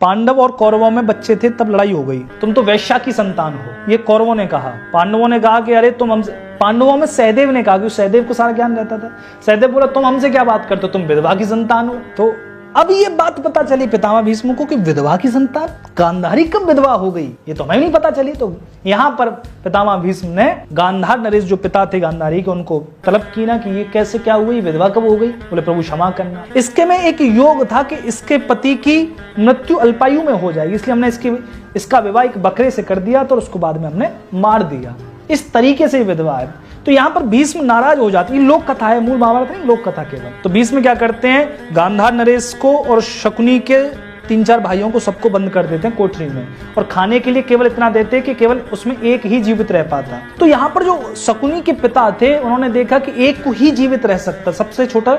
पांडव और कौरवों में बच्चे थे तब लड़ाई हो गई, तुम तो वैश्या की संतान हो, ये कौरवों ने कहा। पांडवों ने कहा कि अरे तुम हमसे, पांडवों में सहदेव ने कहा, क्योंकि सहदेव को सारा ज्ञान रहता था। सहदेव बोला तुम हमसे क्या बात करते हो, तुम विधवा की संतान हो। तो अब ये बात पता चली पितामह भीष्म को कि विधवा की संतान, गांधारी कब विधवा हो गई, ये तो हमें नहीं पता चली। तो यहाँ पर पितामह भीष्म ने गांधार नरेश जो पिता थे गांधारी के, उनको तलब की ना कि ये कैसे क्या हुई, विधवा कब हो गई। बोले प्रभु क्षमा करना। इसके में एक योग था कि इसके पति की मृत्यु अल्पायु में हो जाएगी, इसलिए हमने इसका विवाह एक बकरे से कर दिया तो उसको बाद में हमने मार दिया। इस तरीके से विधवा है। तो यहाँ पर भीष्म नाराज हो जाते, ये लोक कथा है, मूल महाभारत नहीं, लोक कथा केवल। तो भीष्म क्या करते हैं, गांधार नरेश को और शकुनी के 3-4 भाइयों को सबको बंद कर देते हैं कोठरी में, और खाने के लिए केवल इतना देते हैं कि केवल उसमें एक ही जीवित रह पाता। तो यहाँ पर जो शकुनी के पिता थे उन्होंने देखा कि एक को ही जीवित रह सकता, सबसे छोटा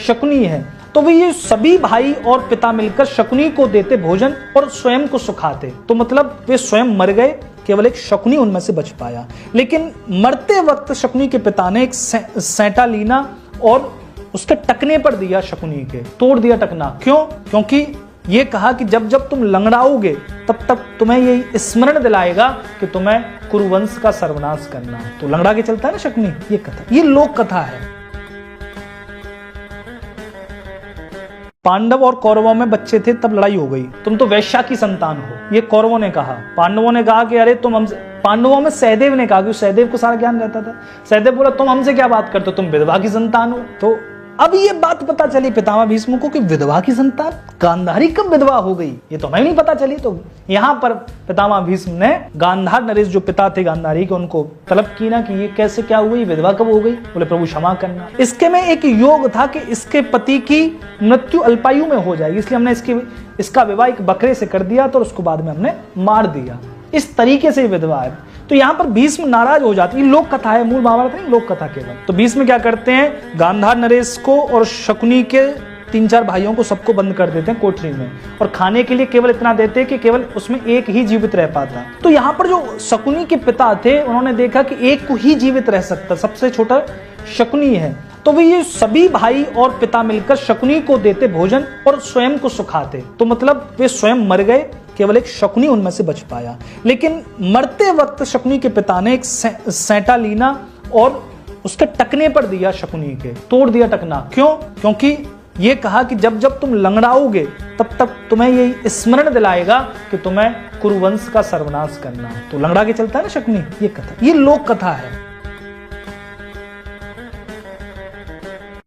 शकुनी है। तो वे ये सभी भाई और पिता मिलकर शकुनी को देते भोजन और स्वयं को सुखाते। तो मतलब वे स्वयं मर गए, केवल एक शकुनी उनमें से बच पाया। लेकिन मरते वक्त शकुनी के पिता ने एक सैंटा लीना और उसके टकने पर दिया, शकुनी के तोड़ दिया टकना। क्यों? क्योंकि ये कहा कि जब जब तुम लंगड़ाओगे तब तब तुम्हें ये स्मरण दिलाएगा कि तुम्हें कुरुवंश का सर्वनाश करना है। तो लंगड़ा के चलता है ना शकुनी, ये कथा, ये लोक कथा है। पांडव और कौरवों में बच्चे थे तब लड़ाई हो गई, तुम तो वैश्या की संतान हो, ये कौरवों ने कहा। पांडवों ने कहा कि अरे तुम हमसे, पांडवों में सहदेव ने कहा, क्योंकि सहदेव को सारा ज्ञान रहता था। सहदेव बोला तुम हमसे क्या बात करते हो, तुम विधवा की संतान हो। तो अब ये बात पता चली पितामह भीष्म को कि विधवा की संतान, गांधारी कब विधवा हो गई, ये तो हमें नहीं पता चली। तो यहाँ पर पितामह भीष्म ने गांधार नरेश जो पिता थे गांधारी के, उनको तलब की ना कि ये कैसे क्या हुई, विधवा कब हो गई। बोले प्रभु क्षमा करना। इसके में एक योग था कि इसके पति की मृत्यु अल्पायु में हो जाएगी, इसलिए हमने इसका विवाह एक बकरे से कर दिया तो उसको बाद में हमने मार दिया। इस तरीके से विधवा है। तो यहाँ पर भीष्म नाराज हो जाते, ये लोक कथा है, मूल महाभारत नहीं, लोक कथा केवल। तो भीष्म क्या करते हैं, गांधार नरेश को और शकुनी के 3-4 भाइयों को सबको बंद कर देते हैं कोठरी में, और खाने के लिए केवल इतना देते हैं कि केवल उसमें एक ही जीवित रह पाता। तो यहाँ पर जो शकुनी के पिता थे उन्होंने देखा कि एक को ही जीवित रह सकता, सबसे छोटा शकुनी है। तो वे ये सभी भाई और पिता मिलकर शकुनी को देते भोजन और स्वयं को सुखाते। तो मतलब वे स्वयं मर गए, केवल एक शकुनी उनमें से बच पाया। लेकिन मरते वक्त शकुनी के पिता ने एक सैंटा लीना और उसके टकने पर दिया, शकुनी के तोड़ दिया टकना। क्यों? क्योंकि ये कहा कि जब जब तुम लंगड़ाओगे तब तब तुम्हें ये स्मरण दिलाएगा कि तुम्हें कुरुवंश का सर्वनाश करना है। तो लंगड़ा के चलता है ना शकुनी, ये कथा, ये लोक कथा है।